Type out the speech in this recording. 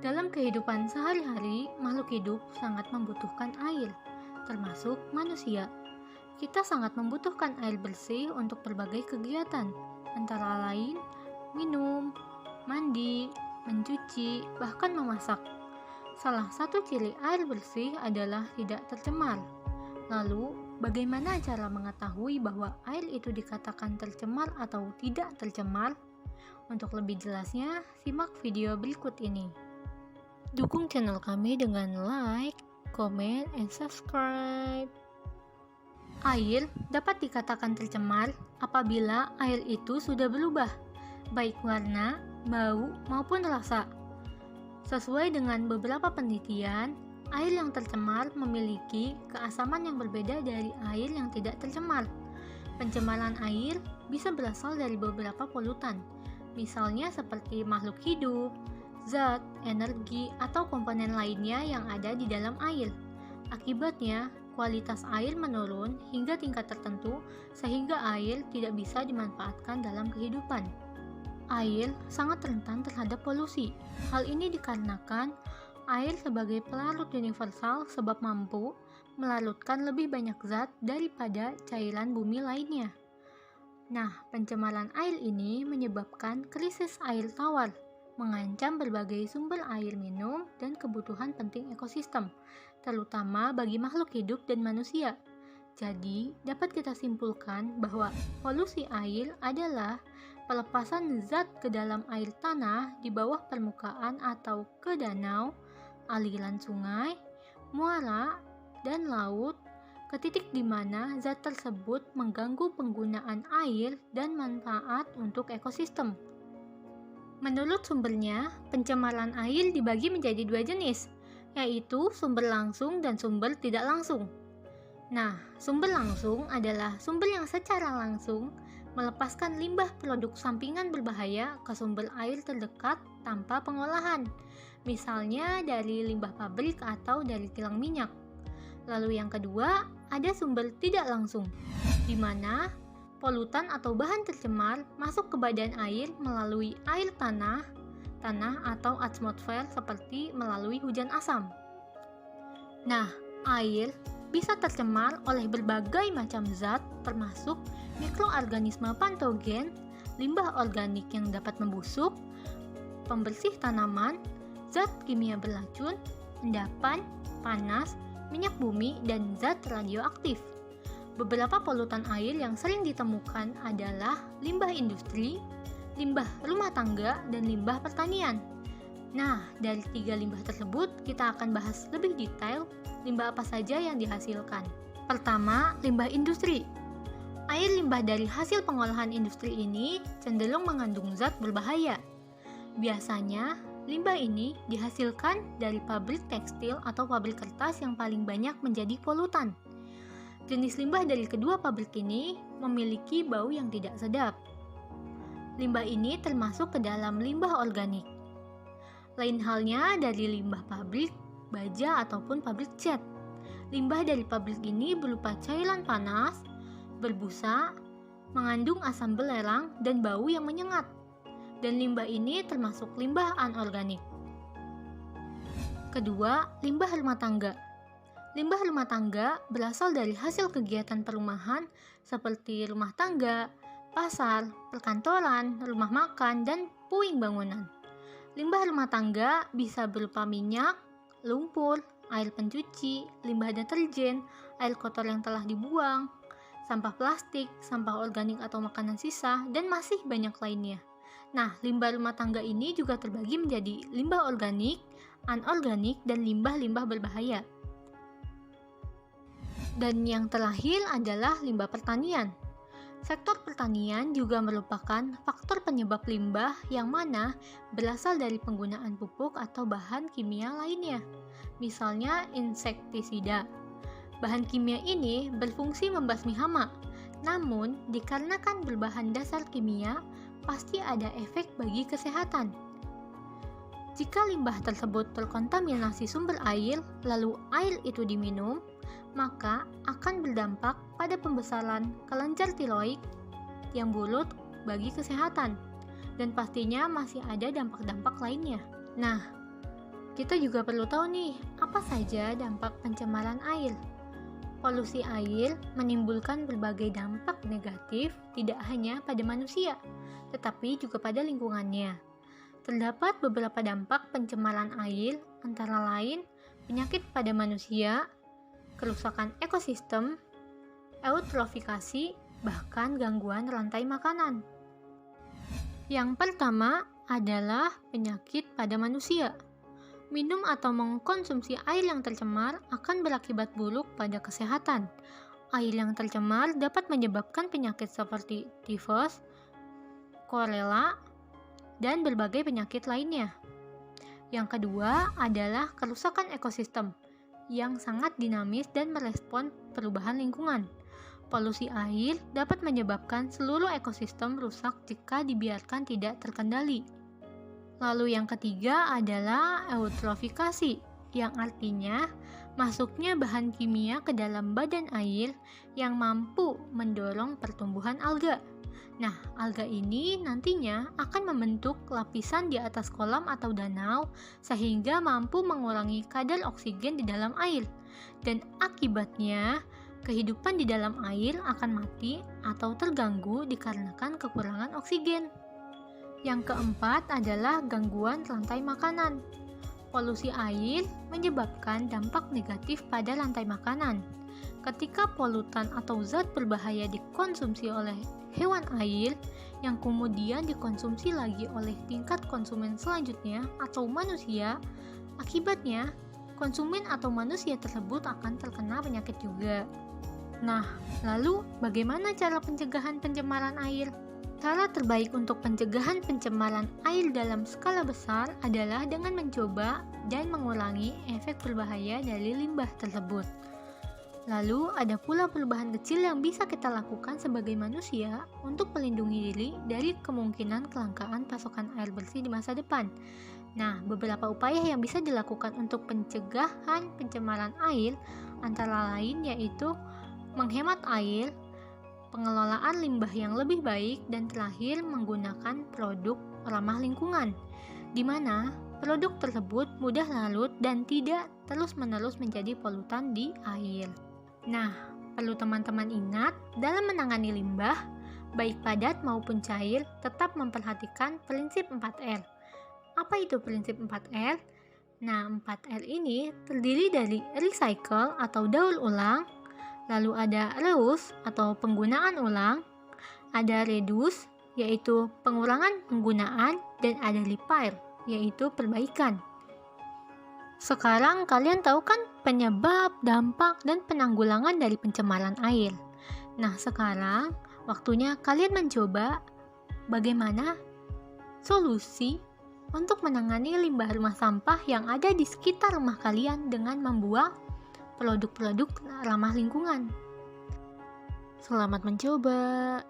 Dalam kehidupan sehari-hari, makhluk hidup sangat membutuhkan air, termasuk manusia. Kita sangat membutuhkan air bersih untuk berbagai kegiatan, antara lain minum, mandi, mencuci, bahkan memasak. Salah satu ciri air bersih adalah tidak tercemar. Lalu, bagaimana cara mengetahui bahwa air itu dikatakan tercemar atau tidak tercemar? Untuk lebih jelasnya, simak video berikut ini. Dukung channel kami dengan like, comment, and subscribe. Air dapat dikatakan tercemar apabila air itu sudah berubah, baik warna, bau, maupun rasa. Sesuai dengan beberapa penelitian, air yang tercemar memiliki keasaman yang berbeda dari air yang tidak tercemar. Pencemaran air bisa berasal dari beberapa polutan, misalnya seperti makhluk hidup, zat, energi, atau komponen lainnya yang ada di dalam air. Akibatnya, kualitas air menurun hingga tingkat tertentu sehingga air tidak bisa dimanfaatkan dalam kehidupan. Air sangat rentan terhadap polusi. Hal ini dikarenakan air sebagai pelarut universal sebab mampu melarutkan lebih banyak zat daripada cairan bumi lainnya. Nah, pencemaran air ini menyebabkan krisis air tawar, mengancam berbagai sumber air minum dan kebutuhan penting ekosistem, terutama bagi makhluk hidup dan manusia. Jadi, dapat kita simpulkan bahwa polusi air adalah pelepasan zat ke dalam air tanah di bawah permukaan atau ke danau, aliran sungai, muara, dan laut, ke titik di mana zat tersebut mengganggu penggunaan air dan manfaat untuk ekosistem. Menurut sumbernya, pencemaran air dibagi menjadi dua jenis, yaitu sumber langsung dan sumber tidak langsung. Nah, sumber langsung adalah sumber yang secara langsung melepaskan limbah produk sampingan berbahaya ke sumber air terdekat tanpa pengolahan, misalnya dari limbah pabrik atau dari kilang minyak. Lalu yang kedua, ada sumber tidak langsung, di mana polutan atau bahan tercemar masuk ke badan air melalui air tanah atau atmosfer seperti melalui hujan asam. Nah, air bisa tercemar oleh berbagai macam zat termasuk mikroorganisme patogen, limbah organik yang dapat membusuk, pembersih tanaman, zat kimia beracun, endapan, panas, minyak bumi, dan zat radioaktif. Beberapa polutan air yang sering ditemukan adalah limbah industri, limbah rumah tangga, dan limbah pertanian. Nah, dari tiga limbah tersebut, kita akan bahas lebih detail limbah apa saja yang dihasilkan. Pertama, limbah industri. Air limbah dari hasil pengolahan industri ini cenderung mengandung zat berbahaya. Biasanya, limbah ini dihasilkan dari pabrik tekstil atau pabrik kertas yang paling banyak menjadi polutan. Jenis limbah dari kedua pabrik ini memiliki bau yang tidak sedap. Limbah ini termasuk ke dalam limbah organik. Lain halnya dari limbah pabrik baja ataupun pabrik cat. Limbah dari pabrik ini berupa cairan panas, berbusa, mengandung asam belerang, dan bau yang menyengat. Dan limbah ini termasuk limbah anorganik. Kedua, limbah rumah tangga. Limbah rumah tangga berasal dari hasil kegiatan perumahan seperti rumah tangga, pasar, perkantoran, rumah makan, dan puing bangunan. Limbah rumah tangga bisa berupa minyak, lumpur, air pencuci, limbah deterjen, air kotor yang telah dibuang, sampah plastik, sampah organik atau makanan sisa, dan masih banyak lainnya. Nah, limbah rumah tangga ini juga terbagi menjadi limbah organik, anorganik, dan limbah-limbah berbahaya. Dan yang terakhir adalah limbah pertanian. Sektor pertanian juga merupakan faktor penyebab limbah yang mana berasal dari penggunaan pupuk atau bahan kimia lainnya, misalnya insektisida. Bahan kimia ini berfungsi membasmi hama, namun dikarenakan berbahan dasar kimia, pasti ada efek bagi kesehatan. Jika limbah tersebut terkontaminasi sumber air, lalu air itu diminum, maka akan berdampak pada pembesaran kelenjar tiroid yang buruk bagi kesehatan, dan pastinya masih ada dampak-dampak lainnya. Nah, kita juga perlu tahu nih, apa saja dampak pencemaran air. Polusi air menimbulkan berbagai dampak negatif tidak hanya pada manusia, tetapi juga pada lingkungannya. Terdapat beberapa dampak pencemaran air, antara lain penyakit pada manusia, kerusakan ekosistem, eutrofikasi, bahkan gangguan rantai makanan. Yang pertama adalah penyakit pada manusia. Minum atau mengkonsumsi air yang tercemar akan berakibat buruk pada kesehatan. Air yang tercemar dapat menyebabkan penyakit seperti tifus, kolera, dan berbagai penyakit lainnya. Yang kedua adalah kerusakan ekosistem yang sangat dinamis dan merespon perubahan lingkungan. Polusi air dapat menyebabkan seluruh ekosistem rusak jika dibiarkan tidak terkendali. Lalu yang ketiga adalah eutrofikasi, yang artinya masuknya bahan kimia ke dalam badan air yang mampu mendorong pertumbuhan alga. Nah, alga ini nantinya akan membentuk lapisan di atas kolam atau danau sehingga mampu mengurangi kadar oksigen di dalam air. Dan akibatnya, kehidupan di dalam air akan mati atau terganggu dikarenakan kekurangan oksigen. Yang keempat adalah gangguan rantai makanan. Polusi air menyebabkan dampak negatif pada rantai makanan. Ketika polutan atau zat berbahaya dikonsumsi oleh hewan air yang kemudian dikonsumsi lagi oleh tingkat konsumen selanjutnya atau manusia, akibatnya konsumen atau manusia tersebut akan terkena penyakit juga. Nah, lalu bagaimana cara pencegahan pencemaran air? Cara terbaik untuk pencegahan pencemaran air dalam skala besar adalah dengan mencoba dan mengurangi efek berbahaya dari limbah tersebut. Lalu, ada pula perubahan kecil yang bisa kita lakukan sebagai manusia untuk melindungi diri dari kemungkinan kelangkaan pasokan air bersih di masa depan. Nah, beberapa upaya yang bisa dilakukan untuk pencegahan pencemaran air antara lain yaitu menghemat air, pengelolaan limbah yang lebih baik, dan terakhir menggunakan produk ramah lingkungan, di mana produk tersebut mudah larut dan tidak terus-menerus menjadi polutan di air. Nah, perlu teman-teman ingat dalam menangani limbah, baik padat maupun cair, tetap memperhatikan prinsip 4R. Apa itu prinsip 4R? Nah, 4R ini terdiri dari recycle atau daur ulang, lalu ada reuse atau penggunaan ulang, ada reduce yaitu pengurangan penggunaan, dan ada repair yaitu perbaikan. Sekarang kalian tahu kan penyebab, dampak, dan penanggulangan dari pencemaran air. Nah, sekarang waktunya kalian mencoba bagaimana solusi untuk menangani limbah rumah sampah yang ada di sekitar rumah kalian dengan membuat produk-produk ramah lingkungan. Selamat mencoba.